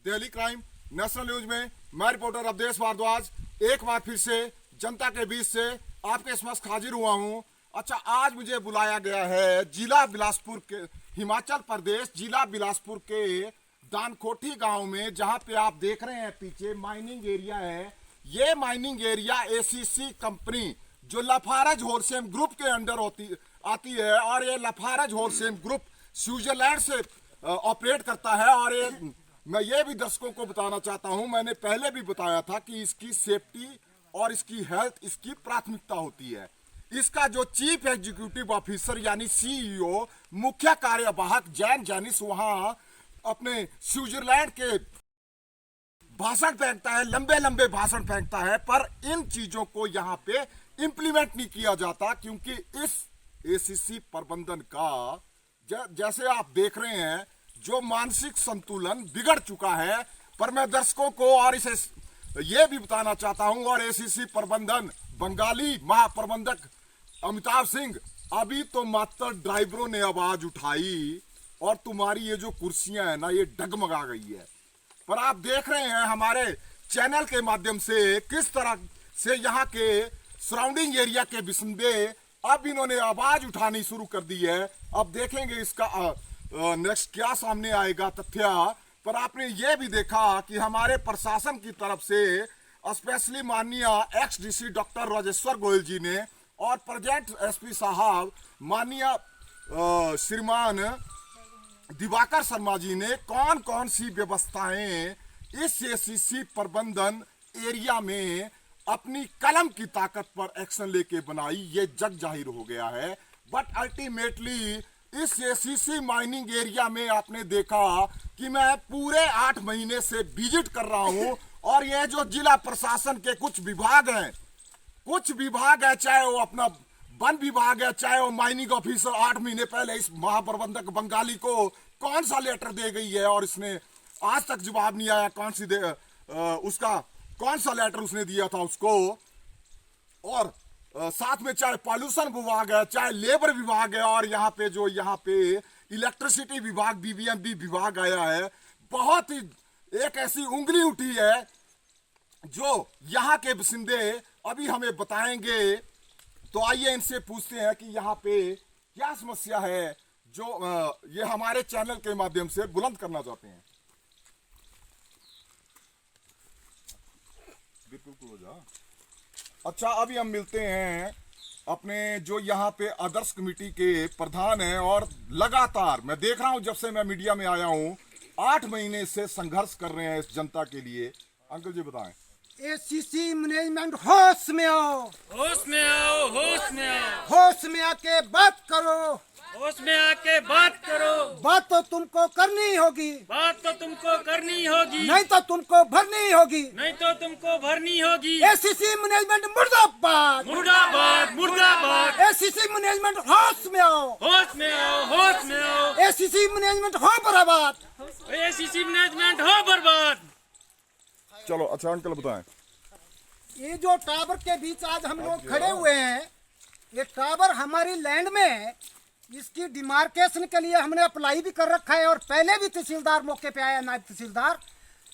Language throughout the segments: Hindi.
डेली क्राइम नेशनल न्यूज में मैं रिपोर्टर अवधेश भारद्वाज एक बार फिर से जनता के बीच से आपके समक्ष हाजिर हुआ हूं। अच्छा, आज मुझे बुलाया गया है जिला बिलासपुर के, हिमाचल प्रदेश जिला बिलासपुर के दानकोठी गांव में, जहां पे आप देख रहे हैं पीछे माइनिंग एरिया है। ये माइनिंग एरिया एसीसी कंपनी जो लाफारज होरसेम ग्रुप के अंडर आती है, और ये लाफारज होरसेम ग्रुप स्विट्जरलैंड से ऑपरेट करता है। और ये मैं ये भी दर्शकों को बताना चाहता हूं, मैंने पहले भी बताया था कि इसकी सेफ्टी और इसकी हेल्थ इसकी प्राथमिकता होती है। इसका जो चीफ एग्जीक्यूटिव ऑफिसर यानी सीईओ, मुख्य कार्यवाहक जैन जैनिस वहां अपने स्विट्जरलैंड के भाषण फेंकता है, लंबे लंबे भाषण फेंकता है, पर इन चीजों को यहाँ पे इंप्लीमेंट नहीं किया जाता, क्योंकि इस एसीसी प्रबंधन का जैसे आप देख रहे हैं जो मानसिक संतुलन बिगड़ चुका है। पर मैं दर्शकों को और इसे ये भी बताना चाहता हूं, और एसीसी प्रबंधन बंगाली महाप्रबंधक अमिताभ सिंह, अभी तो मात्र ड्राइवरों ने आवाज उठाई और तुम्हारी ये जो कुर्सियां है ना, ये डगमगा गई है। पर आप देख रहे हैं हमारे चैनल के माध्यम से किस तरह से यहाँ के सराउंडिंग एरिया के बिस्मिल्ले अब इन्होंने आवाज उठानी शुरू कर दी है। अब देखेंगे इसका नेक्स्ट क्या सामने आएगा तथ्य। पर आपने ये भी देखा कि हमारे प्रशासन की तरफ से स्पेशली माननीय ex DC doctor Rajeshwar Goyal ji ने और प्रेजेंट एसपी साहब माननीय श्रीमान दिवाकर शर्मा जी ने कौन कौन सी व्यवस्थाएं इस एसीसी प्रबंधन एरिया में अपनी कलम की ताकत पर एक्शन लेके बनाई, ये जग जाहिर हो गया है। बट अल्टीमेटली इस एसीसी माइनिंग एरिया में आपने देखा कि मैं पूरे 8 महीने से विजिट कर रहा हूं, और ये जो जिला प्रशासन के कुछ विभाग हैं, चाहे वो अपना वन विभाग है, चाहे वो माइनिंग ऑफिसर, 8 महीने पहले इस महाप्रबंधक बंगाली को कौन सा लेटर दे गई है और इसने आज तक जवाब नहीं आया, उसका कौन सा लेटर उसने दिया था उसको। और साथ में चाहे पॉल्यूशन विभाग है, चाहे लेबर विभाग है, और यहाँ पे इलेक्ट्रिसिटी विभाग बीबीएमबी विभाग आया है। बहुत ही एक ऐसी उंगली उठी है जो यहाँ के बासिंदे अभी हमें बताएंगे। तो आइए इनसे पूछते हैं कि यहाँ पे क्या समस्या है जो ये हमारे चैनल के माध्यम से बुलंद करना चाहते हैं। अच्छा, अभी हम मिलते हैं अपने जो यहाँ पे आदर्श कमेटी के प्रधान हैं, और लगातार मैं देख रहा हूँ जब से मैं मीडिया में आया हूँ 8 महीने से संघर्ष कर रहे हैं इस जनता के लिए। अंकल जी बताएं। एसीसी मैनेजमेंट होश में आओ, होश में आओ, होश में आओ, होश में आके बात करो, होश में आके बात करो। बात तो तुमको करनी होगी, बात तो तुमको करनी होगी, नहीं तो तुमको भरनी होगी, नहीं तो तुमको भरनी होगी। एसीसी मैनेजमेंट मुर्दाबाद, मुर्दाबाद, मुर्दाबाद। एसीसी मैनेजमेंट होश में आओ, होश में आओ, होश में आओ। एसीसी मैनेजमेंट हो बर्बाद, एसीसी मैनेजमेंट हो बर्बाद। चलो, अच्छा अंकल बताएं। ये जो टावर के बीच आज हम लोग खड़े हुए हैं, ये टावर हमारी लैंड में है। इसकी डिमार्केशन के लिए हमने अप्लाई भी कर रखा है, और पहले भी तहसीलदार मौके पे आया, नायब तहसीलदार।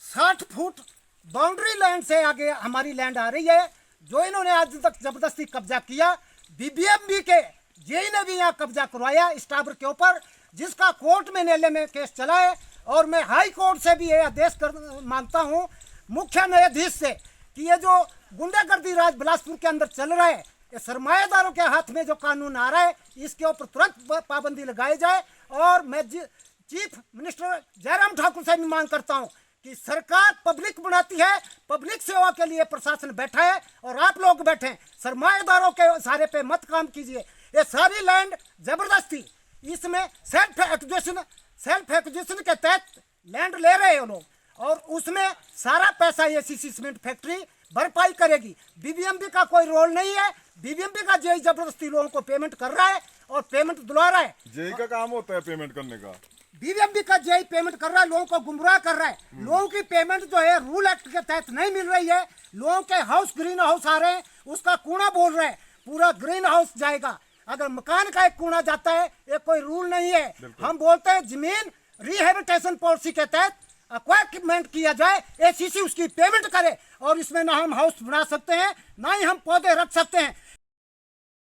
60 फुट बाउंड्री लैंड से आगे हमारी लैंड आ रही है, जो इन्होंने आज तक जबरदस्ती कब्जा किया। बीबीएमबी के जेई ने भी यहाँ कब्जा करवाया इस टावर के ऊपर, जिसका कोर्ट में न्यायालय में केस चला है। और मैं हाई कोर्ट से भी ये आदेश मांगता हूँ मुख्य न्यायाधीश से कि ये जो गुंडागर्दी राज बिलासपुर के अंदर चल रहा है, ये सरमाएदारों के हाथ में जो कानून आ रहा है, इसके ऊपर तुरंत पाबंदी लगाई जाए। और मैं चीफ मिनिस्टर जयराम ठाकुर से भी मांग करता हूं कि सरकार पब्लिक बनाती है, पब्लिक सेवा के लिए प्रशासन बैठा है, और आप लोग बैठे सरमाएदारों के सारे पे मत काम कीजिए। ये सारी लैंड जबरदस्ती, इसमें सेल्फ एक्विजिशन के तहत लैंड ले रहे हैं लोग, और उसमें सारा पैसा एसीसी सीमेंट फैक्ट्री भरपाई करेगी। बीबीएमबी का कोई रोल नहीं है। बीबीएमबी का जेई जबरदस्ती लोगों को पेमेंट कर रहा है और पेमेंट दिलवा रहा है। जेई का काम होता है पेमेंट करने का, बीबीएमबी का जेई पेमेंट कर रहा है, लोगों को गुमराह कर रहा है। लोगों की पेमेंट जो है रूल एक्ट के तहत नहीं मिल रही है। लोगों के हाउस ग्रीन हाउस आ रहे हैं, उसका कूड़ा बोल रहे हैं, पूरा ग्रीन हाउस जाएगा। अगर मकान का एक कूड़ा जाता है, ये कोई रूल नहीं है। हम बोलते हैं जमीन रिहेबिटेशन पॉलिसी के तहत एक्वायरमेंट किया जाए, एसीसी उसकी पेमेंट करे। और इसमें ना हम हाउस बना सकते हैं, ना ही हम पौधे रख सकते हैं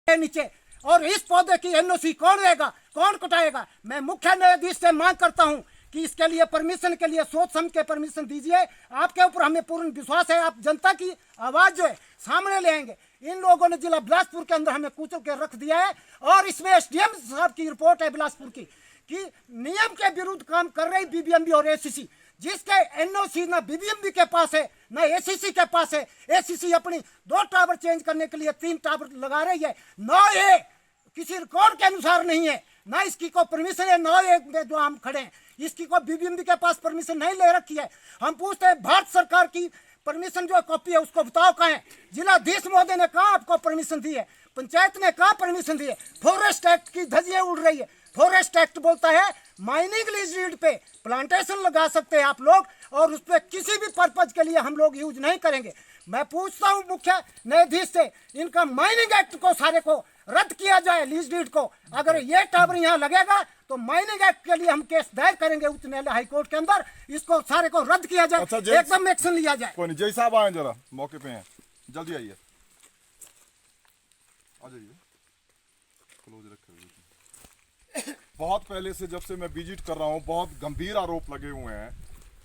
नीचे। और इस पौधे की एनओसी कौन देगा, कौन कटाएगा? मैं मुख्य न्यायाधीश से मांग करता हूं कि इसके लिए परमिशन के लिए सोच समझ के परमिशन दीजिए। आपके ऊपर हमें पूर्ण विश्वास है, आप जनता की आवाज जो है सामने ले आएंगे। इन लोगों ने जिला बिलासपुर के अंदर हमें कुचल के रख दिया है। और इसमें एसडीएम साहब की रिपोर्ट है बिलासपुर की कि नियम के विरुद्ध काम कर रही बीबीएमबी और एसीसी, जिसके एनओसी ना बीबीएमबी के पास है ना एसीसी के पास है। एसीसी अपनी 2 टावर चेंज करने के लिए 3 टावर लगा रही है, ना ये किसी रिकॉर्ड के अनुसार नहीं है, ना इसकी को परमिशन है, ना ये जो हम खड़े हैं इसकी को बीबीएमबी के पास परमिशन नहीं ले रखी है। हम पूछते हैं भारत सरकार की परमिशन जो कॉपी है उसको बताओ कहाँ है? जिलाधीश महोदय ने कहा आपको परमिशन दी है, पंचायत ने कहा परमिशन दी है। फॉरेस्ट एक्ट की धज्जियां उड़ रही है। फॉरेस्ट एक्ट बोलता है माइनिंग लीज डीड पे प्लांटेशन लगा सकते हैं आप लोग, और उस पर किसी भी पर्पज के लिए हम लोग यूज नहीं करेंगे। मैं पूछता हूं मुख्य न्यायाधीश से, इनका माइनिंग एक्ट को सारे को रद्द किया जाए, लीज डीड को। अगर ये टावर यहाँ लगेगा तो माइनिंग एक्ट के लिए हम केस दायर करेंगे उच्च न्यायालय हाईकोर्ट के अंदर। इसको सारे को रद्द किया जाए, अच्छा, एकदम एक्शन लिया जाए। कोई नहीं, जय साहब आए जरा, मौके पे हैं, जल्दी आइए, आ जाइए, क्लोज रखे। बहुत पहले से जब से मैं विजिट कर रहा हूँ, बहुत गंभीर आरोप लगे हुए हैं।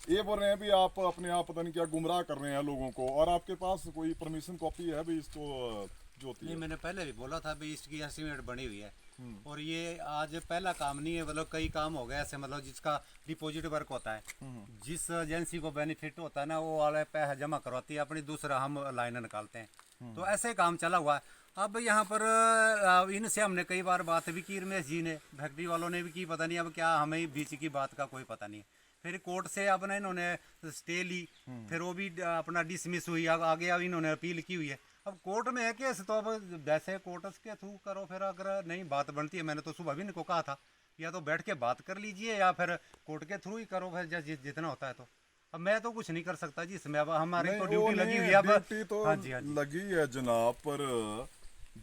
ये बोल रहे हैं भी आप अपने आप पता नहीं क्या गुमराह कर रहे हैं लोगों को, और आपके पास कोई परमिशन कॉपी है भी इसको जो होती है? नहीं, मैंने पहले भी बोला था भी इसकी एस्टीमेट बनी हुई है। और ये आज पहला काम नहीं है, मतलब कई काम हो गए ऐसे, मतलब जिसका डिपॉजिट वर्क होता है, जिस एजेंसी को बेनिफिट होता है ना वो वाले पैसा जमा करवाती है अपनी, दूसरा हम लाइन निकालते हैं। तो ऐसे काम चला हुआ है। अब यहाँ पर इनसे हमने कई बार बात भी की, रमेश जी ने, फैक्ट्री वालों ने भी की, पता नहीं अब क्या, हमें बीच की बात का कोई पता नहीं है। फिर कोर्ट से अपना इन्होंने स्टे ली, फिर वो भी अपना डिसमिस हुई, आगे अब इन्होंने अपील की हुई है। अब कोर्ट में है केस, तो अब वैसे कोर्ट के थ्रू करो। फिर अगर नहीं बात बनती है, मैंने तो सुबह भी इनको कहा था, या तो बैठ के बात कर लीजिए या फिर कोर्ट के थ्रू ही करो, फिर जितना होता है। तो अब मैं तो कुछ नहीं कर सकता जी इसमें, अब हमारी तो ड्यूटी लगी हुई है। अब ड्यूटी तो हाँ जी, हाँ जी। लगी है जनाब, पर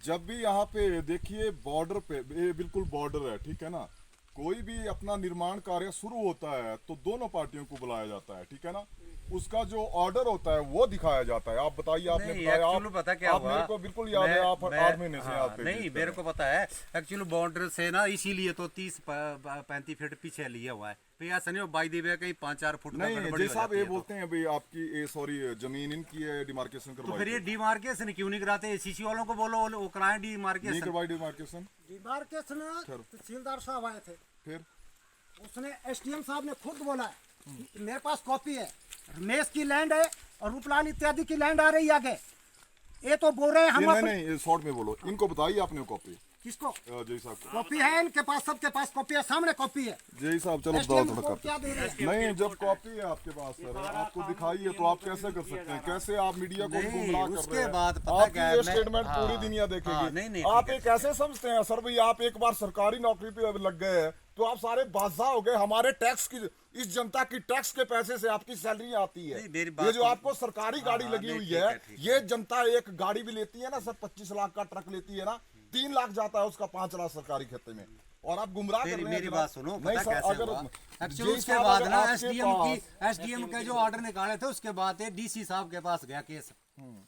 जब भी यहाँ पे देखिए बॉर्डर पे, ये बिल्कुल बॉर्डर है, ठीक है ना, कोई भी अपना निर्माण कार्य शुरू होता है तो दोनों पार्टियों को बुलाया जाता है, ठीक है ना, उसका जो ऑर्डर होता है वो दिखाया जाता है। आप बताइए, आपने नहीं, बताया, actually पता क्या आप हुआ? मेरे को बिल्कुल याद है, आप 8 महीने से हाँ, आप पे नहीं visit मेरे कर को पता है एक्चुअली बॉर्डर से ना, इसीलिए तो 30-35 फीट पीछे लिया हुआ है। तो ऐसा नहीं हो बाई दी कहीं 5-4 फुट का नहीं, गड़बड़ी जी हो साहब जाती ये है तो। बोलते हैं भाई आपकी सॉरी जमीन इनकी है, डिमार्केशन तो करवाई फिर ये थी। डिमार्केशन क्यों नहीं कराते? एसीसी वालों को बोलो, वो कराएं नहीं डिमार्केशन। करवाई डिमार्केशन, डिमार्केशन तहसीलदार साहब आए थे, फिर उसने एसडीएम साहब ने खुद बोला है कि मेरे पास कॉपी है, रमेश की लैंड है और रूपलाल इत्यादि की लैंड आ रही है आगे। ये तो बोल रहे हैं हम नहीं अपने- नहीं, शॉर्ट में बोलो, इनको बताइए आपने कॉपी किसको जय साहब को। कॉपी है? इनके पास, सबके पास कॉपी है, सामने कॉपी है। जय साहब चलो SDM बताओ को थोड़ा क्या दे रहे हैं? नहीं, जब कॉपी है आपके पास सर, आपको दिखाइए तो आप कैसे कर सकते हैं? कैसे आप मीडिया को नहीं, गुमराह कर उसके रहे हैं? बाद पता आपकी क्या है, ये मैं- स्टेटमेंट हाँ, पूरी दुनिया हाँ, देखेगी। नहीं, आप ठीक है, ये कैसे समझते हैं सर भाई, आप एक बार सरकारी नौकरी पे लग गए हैं तो आप सारे बादशाह हो गए। हमारे टैक्स की, इस जनता की टैक्स के पैसे से आपकी सैलरी आती है। नहीं, मेरी बात ये जो तो- आपको सरकारी गाड़ी लगी नहीं, हुई ठीक है, है, ठीक ये जनता एक गाड़ी भी लेती है ना सर, 25 लाख का ट्रक लेती है ना, 3 लाख जाता है उसका, 5 लाख सरकारी खाते में, और आप गुमराह कर रहे हैं। मेरी जनाब। बात सुनो, नहीं पता सर, कैसे अगर हुआ? जय एक्चुअली उसके साहब, बाद अगर ना आपके एसडीएम के जो ऑर्डर निकाले थे उसके बाद डीसी साहब के पास गया केस।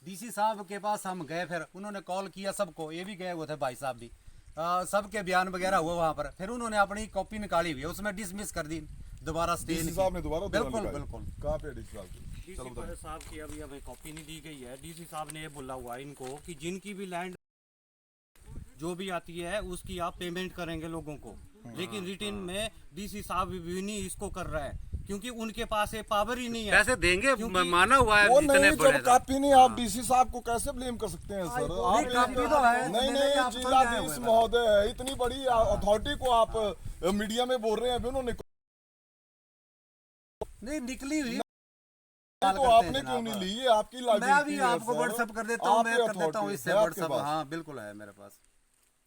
डीसी साहब के पास हम गए, फिर उन्होंने कॉल किया सबको, ये भी गए हुए थे भाई साहब भी, सबके बयान वगैरह हुआ वहाँ पर। फिर उन्होंने अपनी कॉपी निकाली हुई है, उसमें डिसमिस कर दी, दोबारा स्टे डीसी साहब ने दोबारा बिल्कुल निकाली। बिल्कुल। कहाँ पे डीसी साहब की? चलो डीसी बताइए। साहब की अभी हमें कॉपी नहीं दी गई है। डीसी साहब ने ये बोला हुआ है इनको कि जिनकी भी लैंड जो भी आती है उसकी आप पेमेंट करेंगे लोगों को, लेकिन रिटर्न में डीसी साहब भी नहीं इसको कर रहा है, क्योंकि उनके पास ये पावर ही नहीं है। पैसे देंगे, क्योंकि- माना हुआ है वो जितने नहीं, बड़े जब कॉपी नहीं, आप डीसी साहब को कैसे ब्लेम कर सकते हैं सर? आप कॉपी तो है, नहीं नहीं, आप नहीं, समझ आए हुए जिलाधीश हैं। महोदय है, इतनी बड़ी अथॉरिटी को आप मीडिया में बोल रहे हैं, अभी उन्होंने नहीं निकली हुई तो आपने क्यों नहीं ली? ये आपकी मैं liability भी है, आपको सर। व्हाट्सएप कर देता हूँ, मैं आपकी कर देता हूँ authority इससे है आपके व्हाट्सएप। पास। हाँ बिल्कुल है मेरे पास।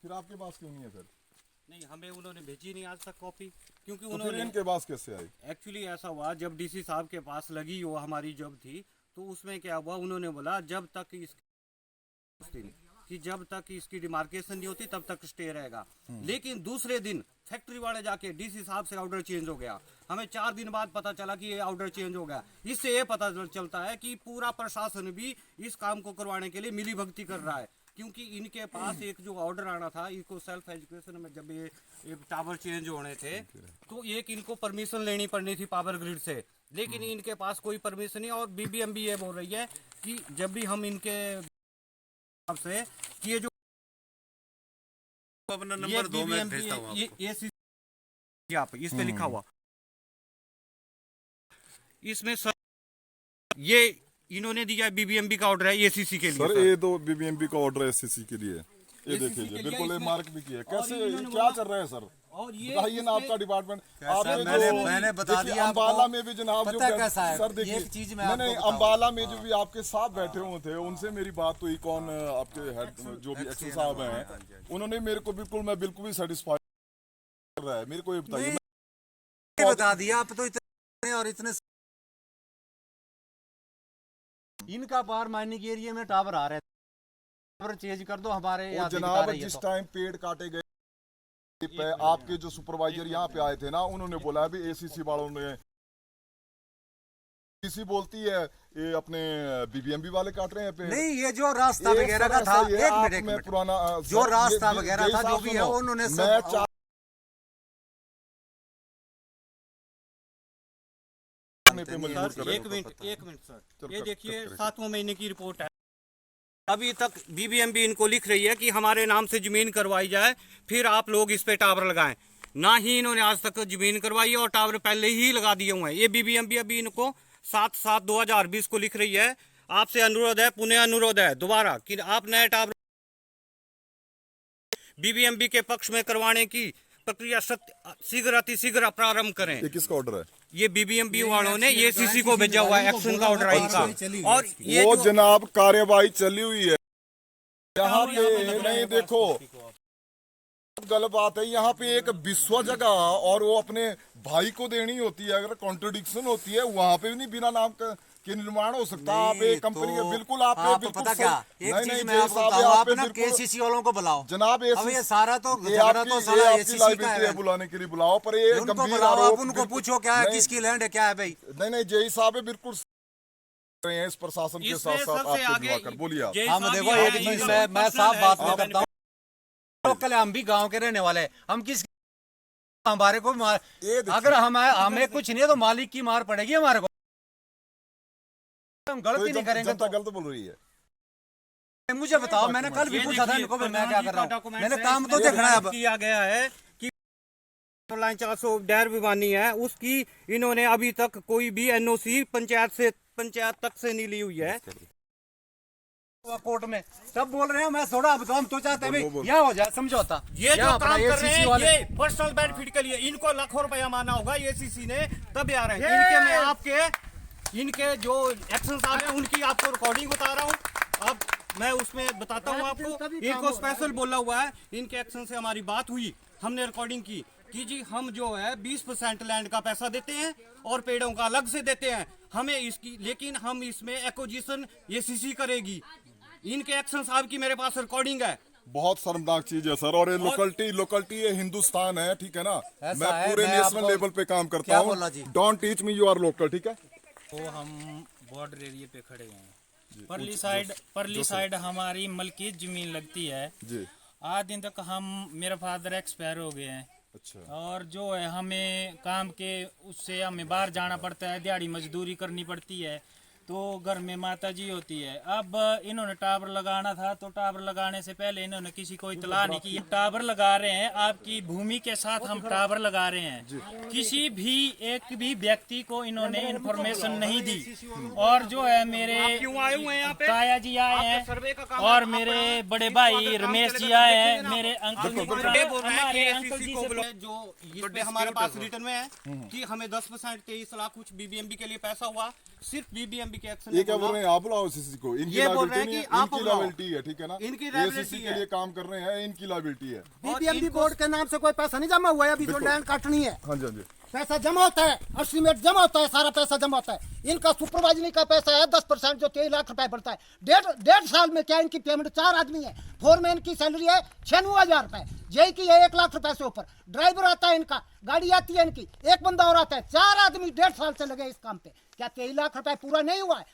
फिर आपके पास क्यों नहीं है फिर? नहीं, हमें उन्होंने भेजी नहीं आज तक कॉपी, क्योंकि तो फिर उन्होंने इनके पास कैसे आई? एक्चुअली ऐसा हुआ, जब डीसी साहब के पास लगी वो हमारी जॉब थी, तो उसमें क्या हुआ, उन्होंने बोला जब तक कि जब तक इसकी डिमार्केशन नहीं होती तब तक स्टे रहेगा। लेकिन दूसरे दिन फैक्ट्री वाले जाके डीसी साहब से ऑर्डर चेंज हो गया, हमें 4 दिन बाद पता चला कि ये ऑर्डर चेंज हो गया। इससे ये पता चलता है कि पूरा प्रशासन भी इस काम को करवाने के लिए मिली भगती कर रहा है, क्योंकि इनके पास एक जो ऑर्डर आना था, इनको सेल्फ एजुकेशन में जब ये टावर चेंज होने थे तो एक इनको परमिशन लेनी पड़नी थी पावर ग्रिड से, लेकिन इनके पास कोई परमिशन नहीं। और बीबीएमबी ये बोल रही है कि जब भी हम इनके से कि ये जो अपना नंबर 2 में भेजता हूं ये आप इस पे लिखा हुआ, इसमें सर ये इन्होंने दिया बीबीएमबी का ऑर्डर है एसीसी के लिए। सर ये दो बीबीएमबी का ऑर्डर है एससीसी के लिए, ये देखिए के लिए बिल्कुल ये इसमें- मार्क भी किया है। कैसे और इन्होंने क्या चल रहा है सर? और ये बताइए ना आपका डिपार्टमेंट। आपने मैंने बता दिया आपको। अम्बाला में भी जनाब जो पता कैसा है? सर देखिए, एक चीज मैं नहीं आपको अम्बाला में जो भी आपके साथ बैठे हुए थे उनसे मेरी बात हुई, कौन आपके हेड जो भी एक्शन साहब हैं, उन्होंने मेरे को मैं बिल्कुल भी सेटिस्फाई कर रहा है। मेरे को ये बताइए, बता दिया आप तो इतने और इतने इनका पार माइनिंग एरिया में टावर आ रहे हैं, टावर चेंज कर दो हमारे वो यहाँ दिखा जनाब रही है जिस तो। टाइम पेड़ काटे गए आपके जो सुपरवाइजर यहाँ पे आए थे ना, उन्होंने बोला अभी एसीसी वालों ने, एसीसी बोलती है ये अपने बीबीएमबी वाले काट रहे हैं पेड़। नहीं, ये जो रास्ता ये वगैरह सर का था, ऐसा ही है, एक आप मिनट एक में मिनट, पुराना जो सर, रास्ता ये- वगैरह ये था, जो साफ भी है, सुनो, उन्होंने सब- मैं पे मजबूर कर रहे एक हो। मिनट सर, चलो, ये कट देखिए करें। 7वें महीने की रिपोर्ट है, अभी तक बीबीएमबी इनको लिख रही है कि हमारे नाम से जमीन करवाई जाए, फिर आप लोग इस पे टावर लगाएं। ना ही इन्होंने आज तक जमीन करवाई है और टावर पहले ही लगा दिए हुए हैं। ये बीबीएमबी अभी इनको 7/7/2020 को लिख रही है, आपसे अनुरोध है, पुनः अनुरोध है दोबारा कि आप नए टावर बीबीएमबी के पक्ष में करवाने की प्रक्रिया शीघ्र अतिशीघ्र प्रारंभ करें। ये किसका ऑर्डर है? ये बीबीएमबी वालों ने ये सीसी को भेजा हुआ है, एक्शन का ऑर्डर है इनका। और ये वो जो जनाब कार्यवाही चली हुई है यहाँ पे। नहीं देखो गलत बात है, यहाँ पे एक विश्व जगह और वो अपने भाई को देनी होती है, अगर कॉन्ट्रडिक्शन होती है वहाँ पे भी नहीं बिना नाम के निर्माण हो सकता। आप एक कंपनी के बिल्कुल आप बिल्कुल पता क्या, एक नहीं चीज नहीं मैं जय आपको साहब बताऊं, आप आप पे ना बिल्कुल केसीसी वालों को बुलाओ जनाब। अब ये सारा तो ये झगड़ा तो सारा आपकी एसीसी का लाइबिलिटी है, है। बुलाने के लिए बुलाओ, पर ये उनको गंभीर बुलाओ, आप आरोप उनको बिल्कुल- पूछो क्या है, नहीं, किसकी लैंड है, क्या है भाई। नहीं जय साहब है बिल्कुल रहे हैं इस प्रशासन के इसमें साथ साथ सबसे आपको आगे दिवाकर बोलिए आप। जय हम साहब देखो ये एक है, चीज इनका मैं पर्सनल साफ है, बात इसमें में बताऊं, लोकल हम भी गांव के रहने वाले हैं, हम किस हमारे को मार, ये देखिए, अगर हमें कुछ नहीं है तो मालिक की मार पड़ेगी हमारे को, हम तो गलती नहीं करेंगे। जनता गलत बोल रही है। मुझे बताओ, मैंने कल भी ये पूछा था देखिए, इनको, मैं प्रधान क्या जी कर का रहा हूँ, डॉक्यूमेंट मैंने है, काम तो इसमें देखना है अब। किया गया है कि लाइन 400 डैर भिवानी है, उसकी इन्होंने अभी तक कोई भी एनओसी पंचायत तक से नहीं ली हुई है। कोर्ट में सब बोल रहे हैं, मैं थोड़ा अब तो हम तो चाहते हैं भाई यहाँ हो जाए समझौता। ये जो यहाँ काम अपना कर रहे ACC हैं वाले- ये पर्सनल बेनिफिट के लिए, इनको लाखों रुपया माना होगा एसीसी ने, तब आ रहे हैं। इनके मैं आपके इनके जो एक्शन साहब हैं उनकी आपको रिकॉर्डिंग बता रहा हूँ, अब मैं उसमें बताता हूँ आपको। इनको स्पेशल बोला हुआ है, इनके एक्शन से हमारी बात हुई, हमने रिकॉर्डिंग की कि जी हम जो है 20% लैंड का पैसा देते हैं और पेड़ों का अलग से देते हैं हमें इसकी, लेकिन हम इसमें एक्विजिशन एसीसी करेगी। इनके एक्शन साहब की मेरे पास रिकॉर्डिंग है। बहुत शर्मनाक चीज है सर, और ये लोकलिटी ये हिंदुस्तान है, ठीक है ना। ऐसा मैं है, पूरे मैं नेशनल आपको- लेवल पे काम करता क्या बोला जी? हूँ। Don't teach me, you are local, ठीक है। तो हम बॉर्डर एरिया पे खड़े हैं। परली साइड हमारी मलकी जमीन लगती है। जी आज दिन तक हम, मेरे फादर एक्सपायर हो गए हैं, अच्छा। और जो है हमें काम के उससे हमें बाहर जाना पड़ता है, दिहाड़ी मजदूरी करनी पड़ती है, तो घर में माता जी होती है। अब इन्होंने टावर लगाना था, तो टावर लगाने से पहले इन्होंने किसी को इतला नहीं की। टावर लगा रहे हैं, आपकी भूमि के साथ हम टावर लगा रहे हैं, किसी भी एक भी व्यक्ति को इन्होंने इन्फॉर्मेशन नहीं दी। और जो है मेरे क्यों आए हुए हैं यहाँ पे? ताया जी आए सर्वे का हैं, काम और आपका मेरे है। बड़े भाई रमेश जी आए हैं, मेरे अंकल ये बोल रहे हैं हमारे कि अंकल ACC जी को से बोलो, जो इस पे हमारे पास रिटर्न में है कि हमें 10% 23 लाख कुछ बीबीएमबी के लिए पैसा हुआ, सिर्फ बीबीएमबी के एक्शन ये क्या बोल रहे हैं आप? बुलाओ एसीसी को, इनकी ये बोल रहे लायबिलिटी हैं नहीं कि है, आप इनकी बुलाओ। लायबिलिटी है, ठीक है ना। इनकी एसीसी liability के है। लिए काम कर रहे हैं, इनकी लायबिलिटी है। बीबीएमबी इनको- बोर्ड के नाम से कोई पैसा नहीं जमा हुआ है अभी जो लैंड काटनी है। हाँ जी हाँ जी। पैसा जमा होता है, एस्टीमेट जमा होता है, सारा पैसा जमा होता है। इनका सुपरवाइजरी का पैसा है 10% जो 23 लाख रुपए बढ़ता है। डेढ़ साल में क्या इनकी पेमेंट, 4 आदमी है, फोरमैन की सैलरी है 96,000 रुपए, जेई की है 1 लाख रुपए से ऊपर, ड्राइवर आता है इनका, गाड़ी आती है इनकी, एक बंदा और आता है, 4 आदमी 1.5 साल से लगे इस काम पे। क्या 23 लाख रुपए पूरा नहीं हुआ है?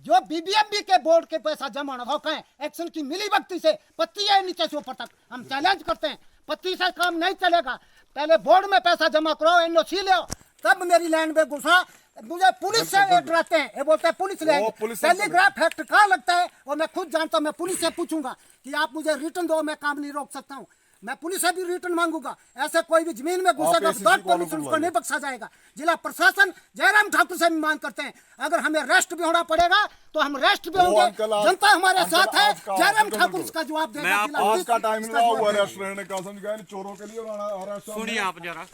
जो बीबीएमबी के बोर्ड के पैसा जमा हो कहें, एक्शन की मिली भगती से पत्ती है नीचे से ऊपर तक, हम चैलेंज करते हैं, पत्ती से काम नहीं चलेगा। पहले बोर्ड में पैसा जमा कराओ, एनओसी ले आओ, तब मेरी लैंड में घुसा। मुझे पुलिस से डराते हैं, ये बोलते हैं पुलिस लेंगे, टेलीग्राफ फैक्ट कहाँ लगता है और मैं खुद जानता हूँ। मैं पुलिस से पूछूंगा कि आप मुझे रिटर्न दो, मैं काम नहीं रोक सकता हूँ, मैं पुलिस से भी रिटर्न मांगूंगा। ऐसे कोई भी जमीन में घुसेगा विदाउट परमिशन उसको नहीं बख्शा जाएगा। जिला प्रशासन जयराम ठाकुर से भी मांग करते हैं, अगर हमें रेस्ट भी होना पड़ेगा तो हम रेस्ट भी होंगे, जनता हमारे साथ है। जयराम ठाकुर इसका जवाब देगा। आज का टाइम लगा हुआ रेस्टोरेंट का, समझ गए, चोरों के लिए और सुनिए आप जरा,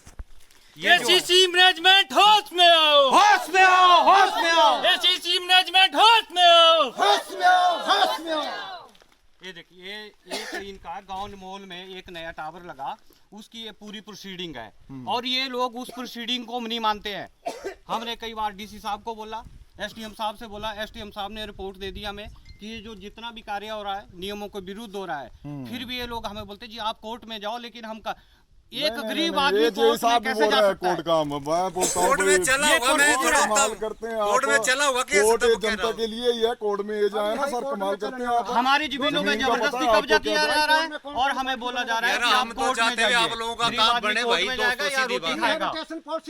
एसीसी मैनेजमेंट होश में आओ, होश में आओ, होश में आओ, एसीसी मैनेजमेंट होश में आओ, होश में आओ, होश में आओ। ये देखिए, एक इनका गांव मॉल में एक नया टावर लगा, उसकी ये पूरी प्रोसीडिंग है और ये लोग उस प्रोसीडिंग को नहीं मानते हैं। हमने कई बार डीसी साहब को बोला, एसडीएम साहब से बोला, एसडीएम साहब ने रिपोर्ट दे दी हमें कि ये जो जितना भी कार्य हो रहा है नियमों के विरुद्ध हो रहा है। फिर भी ये लोग हमें बोलते जी आप कोर्ट में जाओ, लेकिन हम एक गरीब आदमी कोर्ट में कैसे जा सकता है? कोर्ट में चला होगा, मैं करते हैं, कोर्ट में चला होगा कि कोर्ट जनता के लिए ही है, कोर्ट में ये जाए ना सर, कमाल करते हैं आप। हमारी जमीनों में जबरदस्ती कब्जा किया जा रहा है और हमें बोला जा रहा है कि आप कोर्ट में जाइए, आप लोगों का काम बने भाई, जाएगा या रोटी खाएगा।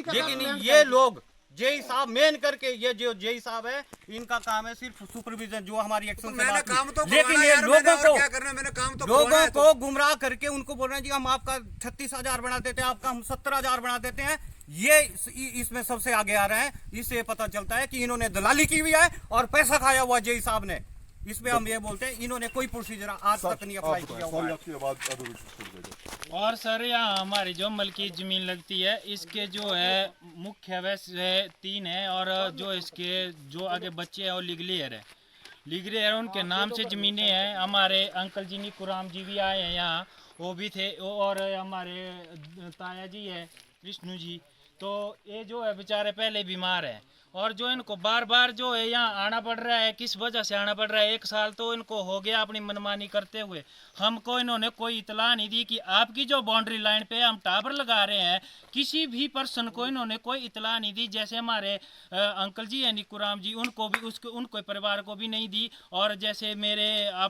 लेकिन ये लोग जेई साहब मेन करके, ये जो जेई साहब है इनका काम है सिर्फ सुपरविजन, जो हमारी एक्शन से बात काम तो, लेकिन ये लोगों को गुमराह करके उनको बोल रहे हैं जी हम आपका 36,000 बना देते हैं, आपका हम 70,000 बना देते हैं। ये इसमें सबसे आगे आ रहे हैं। इससे पता चलता है कि इन्होंने दलाली की हुई है और पैसा खाया हुआ जेई साहब ने। इसमें हम ये बोलते हैं इन्होंने कोई प्रोसीजर आज तक नहीं अप्लाई किया हुआ है। और सर यहाँ हमारी जो मलकी ज़मीन लगती है, इसके जो है मुख्य वैसे 3 है और जो इसके जो आगे बच्चे हैं वो लीगलेयर है, लीगलेयर उनके नाम से ज़मीनें हैं। हमारे अंकल जी कुराम जी भी आए हैं यहाँ, वो भी थे, और हमारे ताया जी है विष्णु जी, तो ये जो है बेचारे पहले बीमार हैं और जो इनको बार बार जो है यहाँ आना पड़ रहा है। किस वजह से आना पड़ रहा है? 1 साल तो इनको हो गया अपनी मनमानी करते हुए। हमको इन्होंने कोई इतला नहीं दी कि आपकी जो बाउंड्री लाइन पे हम टावर लगा रहे हैं, किसी भी पर्सन को इन्होंने कोई इतला नहीं दी। जैसे हमारे अंकल जी हैं निकुराम जी, उनको भी उनको परिवार को भी नहीं दी, और जैसे मेरा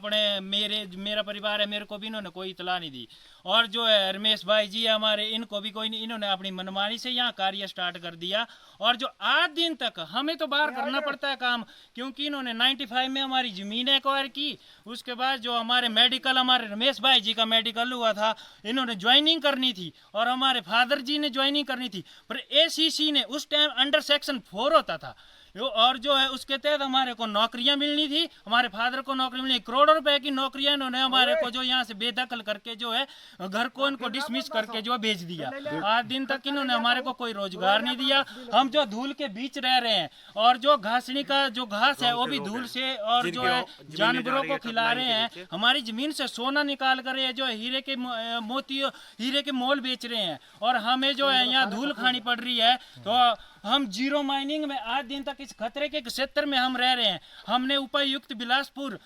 परिवार है, मेरे को भी इन्होंने कोई इतला नहीं दी। और जो है रमेश भाई जी हमारे, इनको भी कोई नहीं, इन्होंने अपनी मनमानी से यहाँ कार्य स्टार्ट कर दिया। और जो 8 दिन तक हमें तो बाहर करना पड़ता है काम, क्योंकि इन्होंने 95 में हमारी ज़मीन एक्वायर की। उसके बाद जो हमारे मेडिकल, हमारे रमेश भाई जी का मेडिकल हुआ था, इन्होंने ज्वाइनिंग करनी थी और हमारे फादर जी ने ज्वाइनिंग करनी थी, पर एसीसी ने उस टाइम अंडर सेक्शन 4 होता था, और जो है उसके तहत हमारे को नौकरियां मिलनी थी। हमारे फादर को नौकरी मिलनी, करोड़ों रुपए की नौकरियां इन्होंने हमारे को जो यहाँ से बेदखल करके जो है घर को इनको डिसमिस करके जो भेज दिया। 8 दिन तक इन्होंने हमारे को कोई रोजगार नहीं दिया। हम जो धूल के बीच रह रहे हैं और जो घासनी का जो घास है वो भी धूल से, और जो है जानवरों को खिला रहे हैं। हमारी जमीन से सोना निकाल कर ये जो हीरे के मोती, हीरे के मोल बेच रहे हैं, और हमें जो है यहाँ धूल खानी पड़ रही है। तो हम जीरो माइनिंग में 8 दिन तक इस खतरे के क्षेत्र में हम रह रहे हैं। हमने उपायुक्त बिलासपुर,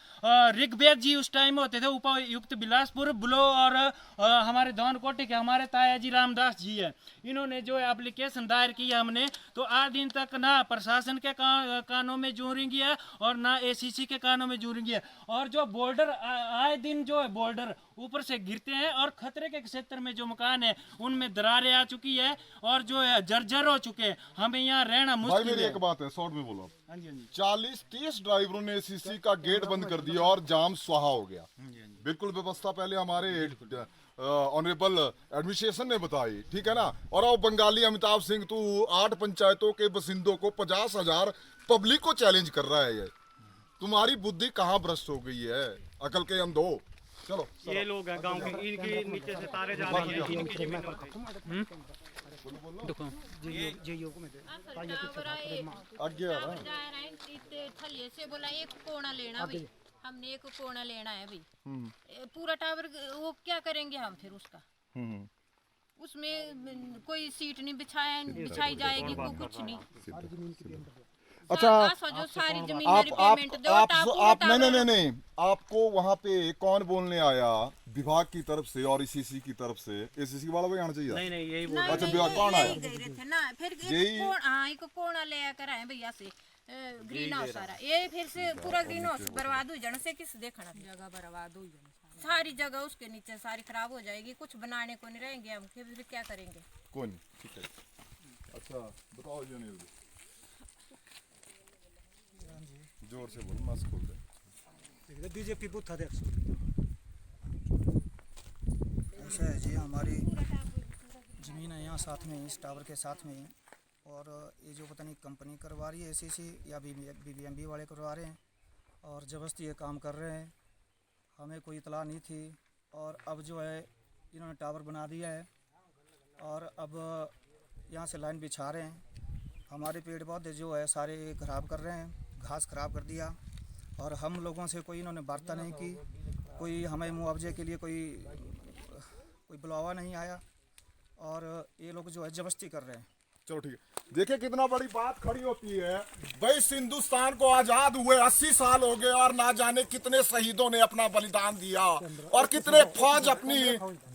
ऋग्वेद जी उस टाइम में होते थे, उपायुक्त बिलासपुर बुलो, और हमारे धौन कोटी के हमारे ताया जी रामदास जी है, इन्होंने जो है एप्लीकेशन दायर की है हमने। तो 8 दिन तक ना प्रशासन के कानों में जूरेंगी है और ना एसीसी के कानों में जूरेंगी है। और जो बॉर्डर आए दिन जो है बॉर्डर ऊपर से गिरते हैं, और खतरे के क्षेत्र में जो मकान है उनमें दरारें आ चुकी है और जो है जर्जर हो चुके हैं। हमें यहाँ रहना मुश्किल है। मेरी एक बात है, शॉर्ट में बोलो। 40-30 ड्राइवरों ने एसीसी का गेट बंद कर दिया और जाम स्वाहा हो गया। बिल्कुल व्यवस्था पहले हमारे ऑनरेबल एडमिनिस्ट्रेशन ने बताई, ठीक है ना। और अब बंगाली अमिताभ सिंह तू 8 पंचायतों के बसिंदों को 50,000 पब्लिक को चैलेंज कर रहा है। ये तुम्हारी बुद्धि कहाँ भ्रष्ट हो गई है, अकल के अंधो। चलो, ये लोग हैं गांव के, इनके नीचे से तारे जा रही हैं, इनकी जमीन थलिए से बोला एक कोना लेना भाई, हमने एक कोना लेना है भाई। पूरा टावर वो क्या करेंगे हम फिर उसका? उसमें कोई सीट नहीं बिछाई जाएगी, को कुछ नहीं। अच्छा, जो सारी जमीन आप पेमेंट दो, टापू आप हटाओ। नहीं, आपको वहाँ पे कौन बोलने आया विभाग की तरफ से और ईसीसी की तरफ से? ईसीसी वाला भी आना चाहिए। नहीं यही नहीं, अच्छा, नहीं, विभाग कौन आया? गए रहे थे ना, फिर यही- एक कोना ले कर आए भैया से ग्रीन हाउस सारा, ये फिर से पूरा ग्रीन हाउस बर्बाद हो जाने से किस देखना, जगह बर्बाद हो जाने सारी जगह उसके नीचे सारी खराब हो जाएगी, कुछ बनाने को नहीं रहेंगे हम, फिर क्या करेंगे? कौन? ठीक है। अच्छा बताओ ये जोर से बोलो, मास्क खोल दे। बीजेपी बूथ अध्यक्ष ऐसा है जी, हमारी ज़मीन है यहाँ साथ में, इस टावर के साथ में ही, और ये जो पता नहीं कंपनी करवा रही है एसीसी या बीबीएमबी वाले करवा रहे हैं, और ज़बरदस्ती ये काम कर रहे हैं। हमें कोई इतला नहीं थी, और अब जो है इन्होंने टावर बना दिया है, और अब यहाँ से लाइन बिछा रहे हैं। हमारे पेड़ पौधे जो है सारे खराब कर रहे हैं, घास खराब कर दिया, और हम लोगों से कोई इन्होंने वार्ता नहीं की, कोई हमें मुआवजे के लिए कोई बुलावा नहीं आया, और ये लोग जो है जबरदस्ती कर रहे हैं। चलो ठीक है। देखिए कितना बड़ी बात खड़ी होती है भाई, इस हिंदुस्तान को आजाद हुए 80 साल हो गए और ना जाने कितने शहीदों ने अपना बलिदान दिया, और कितने फौज अपनी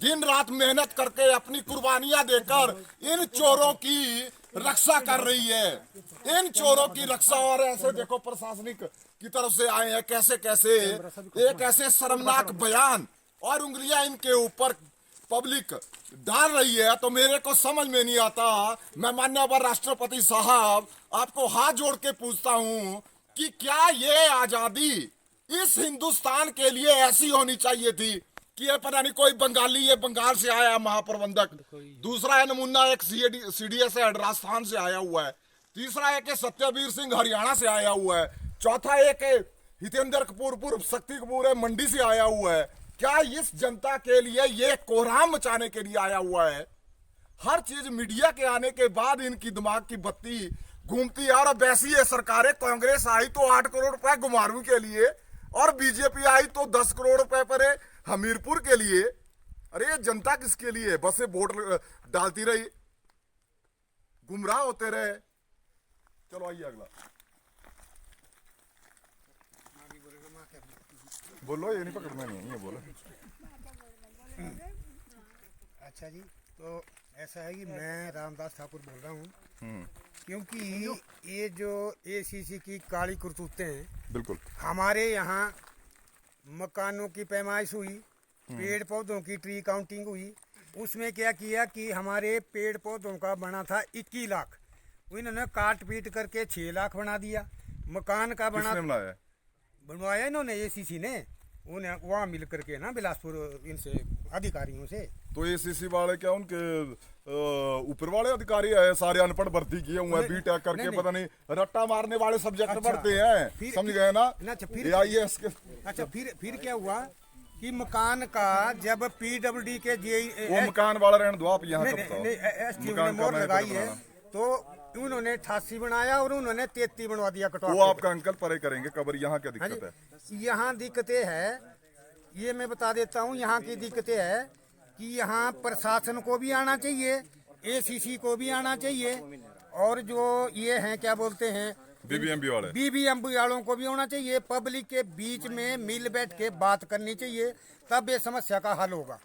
दिन रात मेहनत करके अपनी कुर्बानियां देकर इन चोरों की रक्षा कर रही है। इन चोरों की रक्षा, और ऐसे देखो प्रशासनिक की तरफ से आए हैं कैसे कैसे एक ऐसे शर्मनाक बयान और उंगलियां इनके ऊपर पब्लिक डाल रही है, तो मेरे को समझ में नहीं आता। मैं माननीय राष्ट्रपति साहब आपको हाथ जोड़ के पूछता हूं कि क्या ये आजादी इस हिंदुस्तान के लिए ऐसी होनी चाहिए थी कि ये पता नहीं कोई बंगाली, ये बंगाल से आया महाप्रबंधक, दूसरा है नमूना एक सीडीएस है राजस्थान से आया हुआ है, तीसरा एक सत्यवीर सिंह हरियाणा से आया हुआ है, चौथा एक हितेंद्र कपूर पूर्व शक्ति कपूर है मंडी से आया हुआ है। क्या इस जनता के लिए ये कोहराम मचाने के लिए आया हुआ है? हर चीज मीडिया के आने के बाद इनकी दिमाग की बत्ती घूमती है। और वैसी ये सरकारें, कांग्रेस आई तो 8 करोड़ रुपए घुमारवी के लिए, और बीजेपी आई तो 10 करोड़ रुपए पर हमीरपुर के लिए। अरे ये जनता किसके लिए? बस ये वोट डालती रही, गुमराह होते रहे। चलो आइए अगला बोलो, ये नहीं पकड़ना नहीं है, ये बोलो। अच्छा जी, तो ऐसा है कि मैं रामदास ठाकुर बोल रहा हूँ, क्योंकि ये जो एसीसी की काली करतूतें हैं, बिल्कुल हमारे यहाँ मकानों की पैमाइश हुई, पेड़ पौधों की ट्री काउंटिंग हुई, उसमें क्या किया कि हमारे पेड़ पौधों का बना था 21 लाख, इन्होंने काट पीट करके 6 लाख बना दिया। मकान का बनवाया इन्होंने एसीसी ने, उन्हें वहाँ मिल करके ना बिलासपुर इनसे अधिकारियों से। तो एसीसी वाले क्या उनके ऊपर वाले अधिकारी है? सारे अनपढ़ भर्ती किए हुए हैं, बीटेक करके पता नहीं रट्टा मारने वाले सब्जेक्ट पढ़ते हैं, समझ गए ना? AIS के। अच्छा, फिर क्या हुआ कि मकान का जब PWD के वो मकान वाला रहने दो आप, यहाँ एसटीओ ने मोहर लगाई है, तो उन्होंने 88 बनाया और उन्होंने 33 बनवा दिया कटवा। वो आपका अंकल परे करेंगे कबर। यहाँ क्या दिक्कत है? यहाँ दिक्कतें है, ये मैं बता देता हूँ, यहाँ की दिक्कतें है कि यहाँ प्रशासन को भी आना चाहिए, एसीसी को भी आना चाहिए, और जो ये हैं क्या बोलते हैं बीबीएमबी वालों को भी होना चाहिए। पब्लिक के बीच में मिल बैठ के बात करनी चाहिए, तब ये समस्या का हल होगा।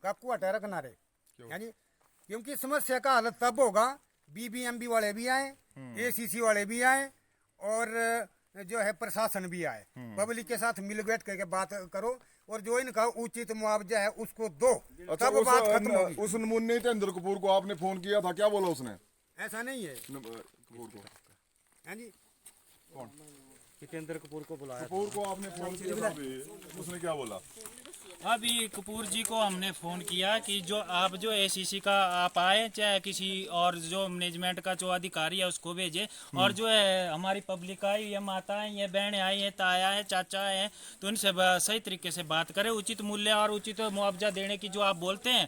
काकू हटा रखना रे, क्योंकि समस्या का हल तब होगा बीबीएमबी वाले भी आए, एसीसी वाले भी आए, और जो है प्रशासन भी आए। पब्लिक के साथ मिल बैठ करके बात करो, और जो इनका उचित मुआवजा है उसको दो। अच्छा, तब बात खत्म होगी। उस नमूने हितेंद्र कपूर को आपने फोन किया था, क्या बोला उसने? ऐसा नहीं है कपूर को, हाँ जी, हितेंद्र कपूर को बुलाया। कपूर को आपने फोन किया था, उसने क्या बोला? अभी कपूर जी को हमने फ़ोन किया कि जो एसीसी का आप आए, चाहे किसी और जो मैनेजमेंट का जो अधिकारी है उसको भेजे, और जो है हमारी पब्लिक आई, ये माताएं, ये बहनें आई हैं, ताया है, चाचा है, तो इनसे सही तरीके से बात करें। उचित मूल्य और उचित मुआवजा देने की जो आप बोलते हैं,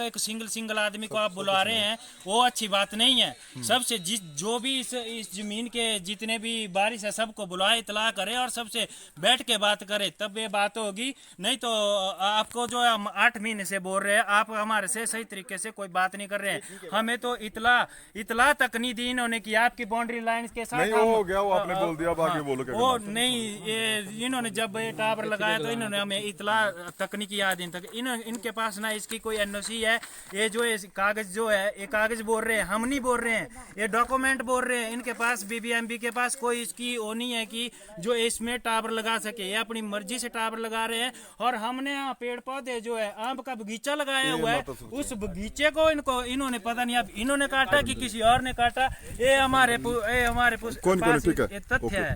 एक सिंगल आदमी को आप बुला रहे हैं, वो अच्छी बात नहीं है। सबसे जो भी इस जमीन के जितने भी बारिश है सबको बुलाए, इतला करे और सबसे बैठ के बात करे, तब ये बात होगी। नहीं तो आपको जो हम 8 महीने से बोल रहे हैं, आप हमारे से सही तरीके से कोई बात नहीं कर रहे हैं। हमें तो इतला तक नहीं दी इन्होंने कि आपकी बाउंड्री लाइन के साथ नहीं, वो हो गया, वो आपने बोल दिया, अब आगे बोलो क्या वो करना है। नहीं, ये इन्होंने जब ये टावर लगाया तो इन्होंने हमें इतला तक नहीं किया दिन तक। इनके पास ना इसकी कोई एनओसी है, ये जो है कागज जो है, ये कागज बोल रहे हैं, हम नहीं बोल रहे हैं, ये डॉक्यूमेंट बोल रहे हैं। इनके पास बीबीएमबी के पास कोई इसकी वो नहीं है कि जो इसमें टावर लगा सके। ये अपनी मर्जी से टावर लगा रहे हैं। और हमने यहाँ पेड़ पौधे जो है आम का बगीचा लगाया हुआ है, उस बगीचे को इन्होंने पता नहीं अब इन्होंने काटा कि किसी और ने काटा। ये हमारे पास ये तथ्य है।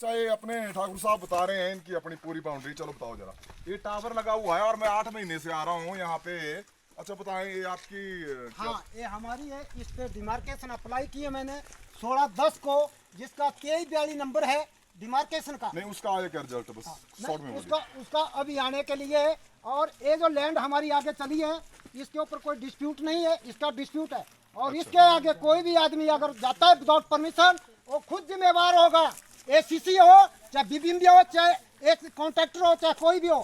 अच्छा, ये अपने ठाकुर साहब बता रहे हैं इनकी अपनी पूरी बाउंड्री। चलो बताओ जरा, ये टावर लगा हुआ है और मैं 8 महीने से आ रहा हूँ यहाँ पे। अच्छा बताएं, ये आपकी हाँ, ये हमारी है। इस पे डिमार्केशन अप्लाई किए मैंने 16/10 को, जिसका 2342 नंबर है डिमार्केशन का। नहीं, उसका आया क्या रिजल्ट? बस शॉर्ट में उसका अभी आने के लिए है। और ये जो लैंड हमारी आगे चली है, इसके ऊपर कोई डिस्प्यूट नहीं है, इसका डिस्प्यूट है। और इसके आगे कोई भी आदमी अगर जाता है विदाउट परमिशन, वो खुद जिम्मेवार होगा। एसीसी हो चाहे बीबीएमबी हो चाहे एक कॉन्ट्रैक्टर हो चाहे कोई भी हो,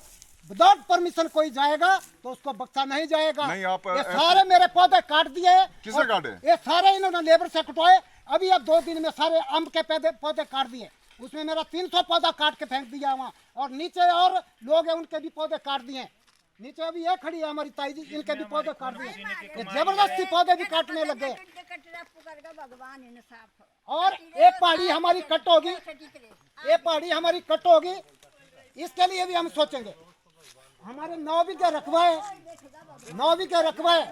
विदाउट परमिशन कोई जाएगा तो उसको बख्शा नहीं जाएगा। नहीं, आप ये सारे मेरे पौधे काट दिए। किसने काटे? ये सारे इन्होंने लेबर से कटवाए। अभी अब 2 दिन में सारे आम के पौधे काट दिए। उसमें मेरा 300 पौधा काट के फेंक दिया वहाँ। और नीचे और लोग हैं, उनके भी पौधे काट दिए। नीचे अभी ये खड़ी है हमारी ताई जी, इनके भी पौधे काट दिए। ये जबरदस्ती पौधे भी काटने लग गए। और एक पहाड़ी हमारी कट होगी, एक पहाड़ी हमारी कट होगी, इसके लिए भी हम सोचेंगे। हमारे 9 बीघे रकबा है, 9 बीघे रकबा है,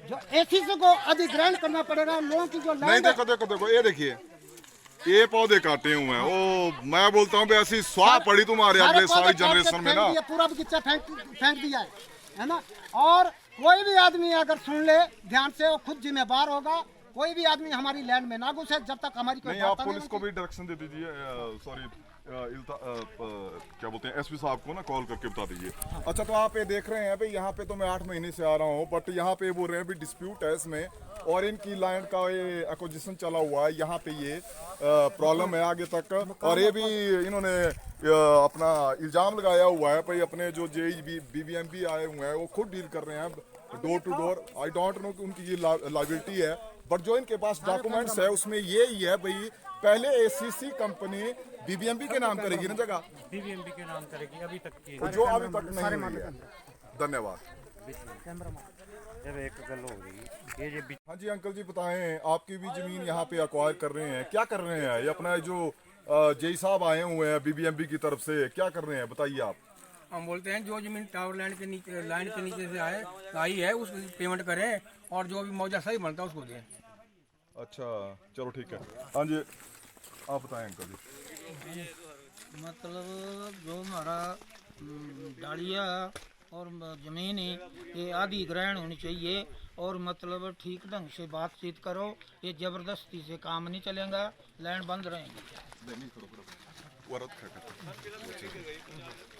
जो एसीसी को अधिग्रहण करना पड़ेगा। लोगों की जो नहीं, लैंड है, देखो ये देखिए, ये पौधे काटे हुए हैं। ओ, मैं बोलता हूँ ऐसी स्वाह पड़ी तुम्हारे सारे अगले पौधे सारी काट के जनरेशन में फेंक ना। दिया, पूरा बगीचा फेंक दिया है ना। और कोई भी आदमी अगर सुन ले ध्यान से, वो खुद जिम्मेवार होगा। कोई भी आदमी हमारी लैंड में ना घुसे जब तक हमारी कोई नहीं, बात आप पुलिस को भी डायरेक्शन दे दीजिए। सॉरी, क्या बोलते हैं, एसपी साहब को ना कॉल करके बता दीजिए। अच्छा, तो आप ये देख रहे हैं भाई, यहाँ पे तो मैं 8 महीने से आ रहा हूँ, बट यहाँ पे बोल रहे हैं भी डिस्प्यूट है इसमें, और इनकी लैंड का ये एक्विजिशन चला हुआ है। यहाँ पे ये प्रॉब्लम है आगे तक। और ये भी इन्होंने अपना इल्जाम लगाया हुआ है भाई, अपने जो बीबीएमबी आए हुए हैं वो खुद डील कर रहे हैं door to door. I don't know कि उनकी ये लायबिलिटी है, बट जो इनके पास डॉक्यूमेंट्स है उसमें ये ही है भाई, पहले एसीसी कंपनी बीबीएमबी के नाम करेगी ना जगह, बीबीएमबी के नाम करेगी। अभी तक की तो जो अभी तक नहीं हुई है। धन्यवाद। एक गल हो गई ये जो हाँ जी अंकल जी, बताएं, आपकी भी जमीन यहाँ पे अक्वायर कर रहे हैं, क्या कर रहे हैं? ये अपना जो जेई साहब आए हुए हैं बीबीएमबी की तरफ से, क्या कर रहे हैं बताइए आप। हम बोलते हैं जो जमीन टावर लाइन के नीचे से आई है उस पेमेंट करें, और जो भी मुआवजा सही बनता है उसको दें। अच्छा, चलो ठीक है। हाँ जी, आप बताएं अंकल जी। मतलब जो हमारा डालिया और ज़मीन है, ये आधी ग्रहण होनी चाहिए। और मतलब ठीक ढंग से बातचीत करो, ये ज़बरदस्ती से काम नहीं चलेगा, लैंड बंद रहेंगे।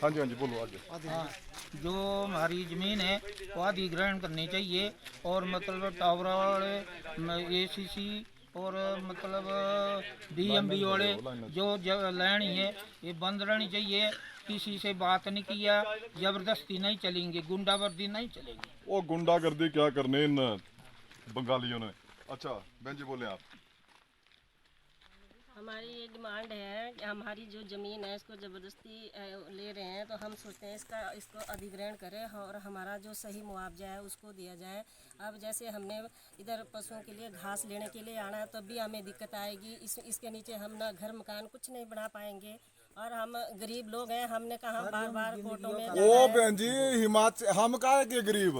हाँ जी बोलो आगे। हाँ, जो हमारी ज़मीन है वो आधी ग्रहण करनी चाहिए। और मतलब टावर वाले एसीसी और मतलब बीएमबी वाले जो लैंड है ये बंद रहनी चाहिए। किसी से बात नहीं किया, जबरदस्ती नहीं चलेंगे, गुंडागर्दी नहीं चलेगी। वो गुंडागर्दी क्या करने इन बंगालियों ने। अच्छा बहन जी बोले आप। हमारी ये डिमांड है कि हमारी जो ज़मीन है इसको ज़बरदस्ती ले रहे हैं, तो हम सोचते हैं इसको अधिग्रहण करें और हमारा जो सही मुआवजा है उसको दिया जाए। अब जैसे हमने इधर पशुओं के लिए घास लेने के लिए आना है, तब भी हमें दिक्कत आएगी। इसके नीचे हम ना घर मकान कुछ नहीं बना पाएंगे, और हम गरीब लोग हैं। हमने कहा बार बार कोर्टों में ओ बहन जी, हिमाचल हम का है कि गरीब?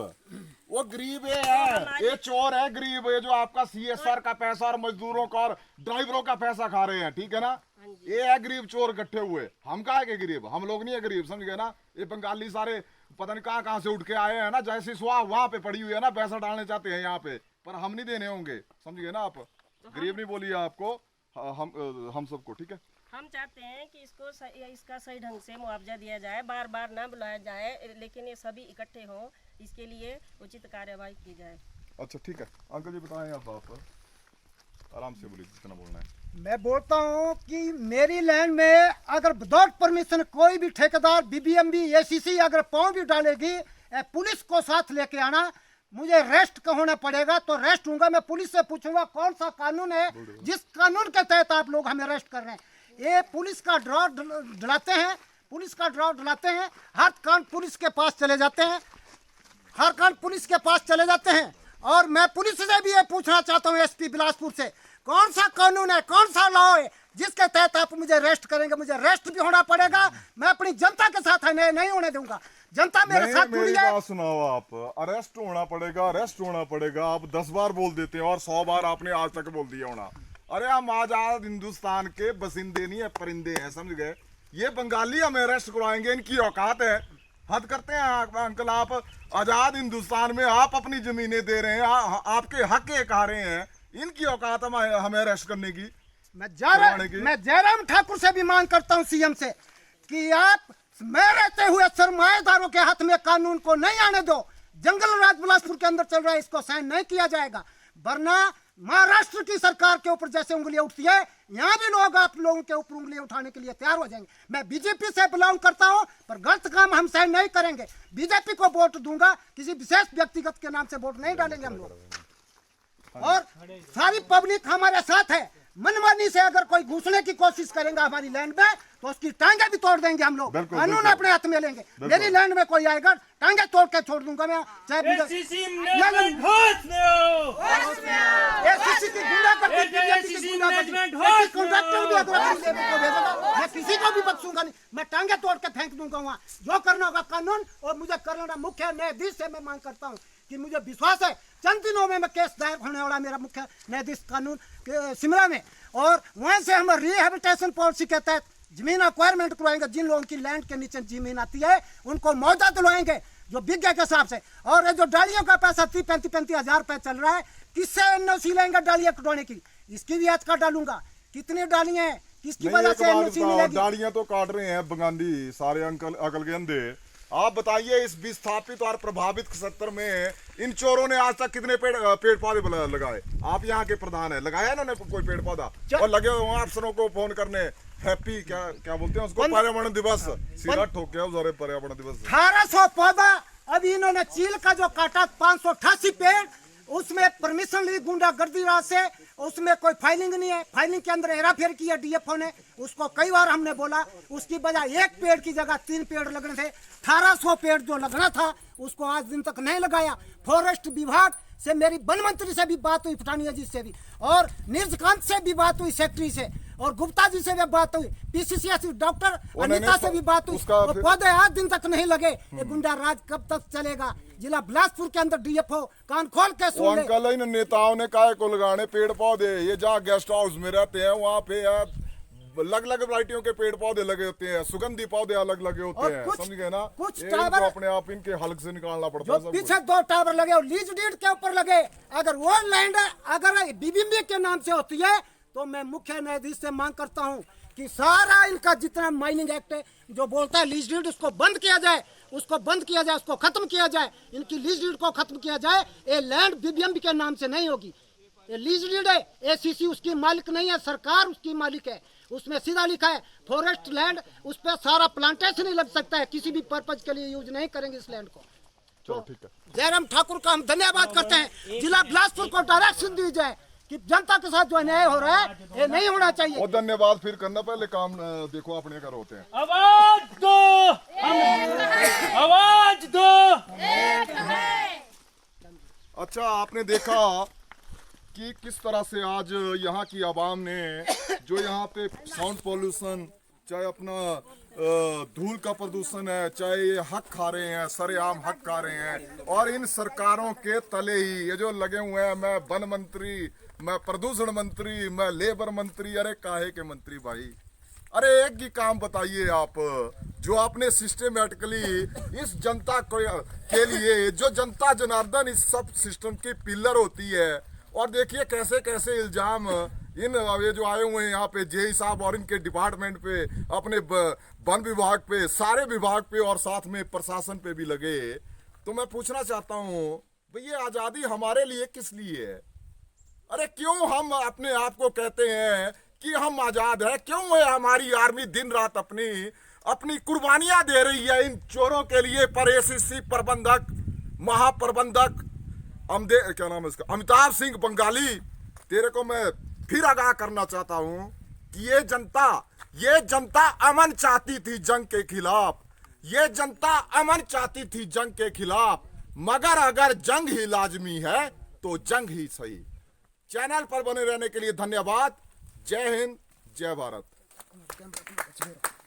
वो गरीब ये चोर है गरीब, ये जो आपका सीएसआर का पैसा और मजदूरों का और ड्राइवरों का पैसा खा रहे हैं, ठीक है ना। ये है गरीब चोर इकट्ठे हुए। हम का है कि गरीब? हम लोग नहीं है गरीब, समझ गए ना। ये बंगाली सारे पता नहीं कहाँ से उठ के आए हैं ना, जैसी सुहा वहां पे पड़ी हुई है ना, पैसा डालने चाहते हैं यहाँ पे, पर हम नहीं देने होंगे, समझ गए ना आप। गरीब नहीं बोलिए आपको, हम सबको, ठीक है। हम चाहते हैं कि इसका सही ढंग से मुआवजा दिया जाए, बार बार ना बुलाया जाए, लेकिन ये सभी इकट्ठे हों, इसके लिए उचित कार्यवाही की जाए। अच्छा ठीक है अंकल जी, बताएं आप आराम से बोलिए जितना बोलना है। मैं बोलता हूँ कि मेरी लैंड में अगर विदाउट परमिशन कोई भी ठेकेदार बीबीएमबी एसीसी अगर पाँव भी डालेगी, पुलिस को साथ लेके आना, मुझे रेस्ट का होना पड़ेगा तो रेस्ट होऊंगा। मैं पुलिस से पूछूंगा कौन सा कानून है जिस कानून के तहत आप लोग हमें अरेस्ट कर रहे हैं। ये पुलिस का ड्रॉ डलाते हैं, पुलिस का ड्रॉ डलाते हैं, हर कांड पुलिस के पास चले जाते हैं, हर कांड पुलिस के पास चले जाते हैं। और मैं पुलिस से भी ये पूछना चाहता हूँ, एसपी बिलासपुर से, कौन सा कानून है, कौन सा लॉ है जिसके तहत आप मुझे अरेस्ट करेंगे? मुझे अरेस्ट भी होना पड़ेगा, मैं अपनी जनता के साथ है नहीं होने दूंगा। जनता मेरे साथ मेरी जुड़ी है। बात सुनाओ, आप अरेस्ट होना पड़ेगा, अरेस्ट होना पड़ेगा, आप 10 बार बोल देते हैं और 100 बार आपने आज तक बोल दिया होना। अरे हम आजाद हिंदुस्तान के बसिंदे नहीं है, परिंदे हैं, समझ गए? ये बंगाली हमें अरेस्ट करवाएंगे, इनकी औकात है? हद करते हैं अंकल। आप आजाद हिंदुस्तान में आप अपनी जमीनें दे रहे हैं, आपके हक ये कहा रहे हैं, इनकी औकात हमें अरेस्ट करने की। मैं जयराम ठाकुर से भी मांग करता हूं सीएम से कि आप मैं रहते हुए सरमाएदारों के हाथ में कानून को नहीं आने दो। जंगल राज बिलासपुर के अंदर चल रहा है, इसको साइन नहीं किया जाएगा, वरना महाराष्ट्र की सरकार के ऊपर जैसे उंगलियां उठती है, यहाँ भी लोग आप लोगों के ऊपर उंगलियां उठाने के लिए तैयार हो जाएंगे। मैं बीजेपी से बिलोंग करता हूँ, पर गलत काम हम सहन नहीं करेंगे। बीजेपी को वोट दूंगा, किसी विशेष व्यक्तिगत के नाम से वोट नहीं डालेंगे हम लोग। और सारी पब्लिक हमारे साथ है। मनमानी से अगर कोई घुसने की कोशिश करेगा हमारी लैंड में तो उसकी टांगे भी तोड़ देंगे हम लोग, कानून अपने हाथ में लेंगे। मेरी लैंड में कोई आएगा, टांगे तोड़ के छोड़ दूंगा मैं। चाहे एसीसी की गुंडागर्दी मैं किसी को भी बख्शूंगा नहीं, मैं टांगे तोड़ के फेंक दूंगा वहाँ। जो करना होगा कानून, और मुझे करना मुख्य न्यायाधीश से मैं मांग करता हूँ कि मुझे विश्वास है चंद दिनों में मैं केस दायर होने वाला मेरा मुख्य न्यायाधीश कानून शिमला में, और वहां से हम रिहेबिलिटेशन पॉलिसी के तहत जमीन अक्वायरमेंट करवाएंगे। जिन लोगों की लैंड के नीचे जमीन आती है उनको मुआवजा दिलवाएंगे जो बिक के हिसाब से। और ये जो डालियों का पैसा 30-35 हजार रुपए चल रहा है, किससे एनओसी लेंगे डालियां कटवाने की? इसकी भी याद कर डालूंगा। कितनी डालियां हैं, किसकी वजह से एनओसी मिलेगी? डालियां तो काट रहे हैं बंगाली सारे अंकल अकल के अंधे। आप बताइए, इस विस्थापित और प्रभावित क्षेत्र में इन चोरों ने आज तक कितने पेड़ पौधे लगाए? आप यहाँ के प्रधान है, लगाया इन्होंने कोई पेड़ पौधा? और लगे हुए अफसरों को फोन करने, हैप्पी क्या बोलते हैं उसको, पर्यावरण दिवस, सीधा ठोक गया पर्यावरण दिवस। 1800 पौधा अभी इन्होंने चील का जो काटा 588 पेड़, उसमें परमिशन ली गुंडागर्दी राज से, उसमें कोई फाइलिंग नहीं है। फाइलिंग के अंदर हेराफेरी किया डीएफओ ने, उसको कई बार हमने बोला। उसकी बजाय एक पेड़ की जगह 3 पेड़ लगने थे। 1800 पेड़ जो लगना था उसको आज दिन तक नहीं लगाया। फॉरेस्ट विभाग से मेरी वन मंत्री से भी बात हुई, पठानिया जी से भी, और नीरजकांत से भी बात हुई, सेक्रेटरी से, और गुप्ता जी से भी बात हुई, पीसीसी डॉक्टर अनिता से भी बात हुई, और पौधे आज दिन तक नहीं लगे। ये गुंडा राज कब तक चलेगा? जिला बिलासपुर के अंदर डीएफओ कान खोल के सुन ले। अंकल इन नेताओं ने काय को लगाने पेड़ पौधे? ये जहाँ गेस्ट हाउस में रहते हैं वहाँ पे अलग अलग वैरायटियों के पेड़ पौधे लगे होते हैं, सुगंधी पौधे अलग लगे होते हैं, समझ गए ना? कुछ टावर अपने आप इनके हल्क से निकालना पड़ता है। पीछे 2 टावर लगे और लीज डीड के ऊपर लगे। अगर वो लैंड अगर बीबीएमबी के नाम से होती है तो मैं मुख्य न्यायाधीश से मांग करता हूँ कि सारा इनका जितना माइनिंग एक्ट है जो बोलता है लीज डीड, उसको बंद किया जाए, उसको बंद किया जाए, उसको खत्म किया जाए। इनकी लीज डीड को खत्म किया जाए। ये लैंड बीबीएमबी के नाम से नहीं होगी, ये लीज डीड है। एसीसी उसकी मालिक नहीं है, सरकार उसकी मालिक है। उसमें सीधा लिखा है फॉरेस्ट लैंड, उस पर सारा प्लांटेशन ही लग सकता है, किसी भी पर्पज के लिए यूज नहीं करेंगे इस लैंड को। चलो ठीक है। जयराम ठाकुर का हम धन्यवाद करते हैं। जिला बिलासपुर को डायरेक्शन दी जाए कि जनता के साथ जो अन्याय हो रहा है ये नहीं होना चाहिए। और धन्यवाद फिर करना, पहले काम देखो अपने घर होते हैं। आवाज दो, आवाज दो। अच्छा, आपने देखा कि किस तरह से आज यहाँ की आवाम ने जो यहाँ पे साउंड पोल्यूशन, चाहे अपना धूल का प्रदूषण है, चाहे ये हक खा रहे हैं, सरेआम हक खा रहे हैं। और इन सरकारों के तले ही ये जो लगे हुए हैं, मैं वन मंत्री, मैं प्रदूषण मंत्री, मैं लेबर मंत्री, अरे काहे के मंत्री भाई? अरे एक ही काम बताइए आप, जो आपने सिस्टमेटिकली इस जनता के लिए, जो जनता जनार्दन इस सब सिस्टम की पिलर होती है। और देखिए कैसे कैसे इल्जाम इन ये जो आए हुए हैं यहाँ पे जेई साहब और इनके डिपार्टमेंट पे, अपने वन विभाग पे, सारे विभाग पे और साथ में प्रशासन पे भी लगे। तो मैं पूछना चाहता हूँ भैया, आजादी हमारे लिए किस लिए है? अरे क्यों हम अपने आप को कहते हैं कि हम आजाद है? क्यों है हमारी आर्मी दिन रात अपनी कुर्बानियां दे रही है इन चोरों के लिए? पर एसीसी प्रबंधक, महाप्रबंधक क्या नाम है इसका, अमिताभ सिंह बंगाली, तेरे को मैं फिर आगाह करना चाहता हूं कि ये जनता अमन चाहती थी जंग के खिलाफ, ये जनता अमन चाहती थी जंग के खिलाफ, मगर अगर जंग ही लाजमी है तो जंग ही सही। चैनल पर बने रहने के लिए धन्यवाद। जय हिंद, जय भारत।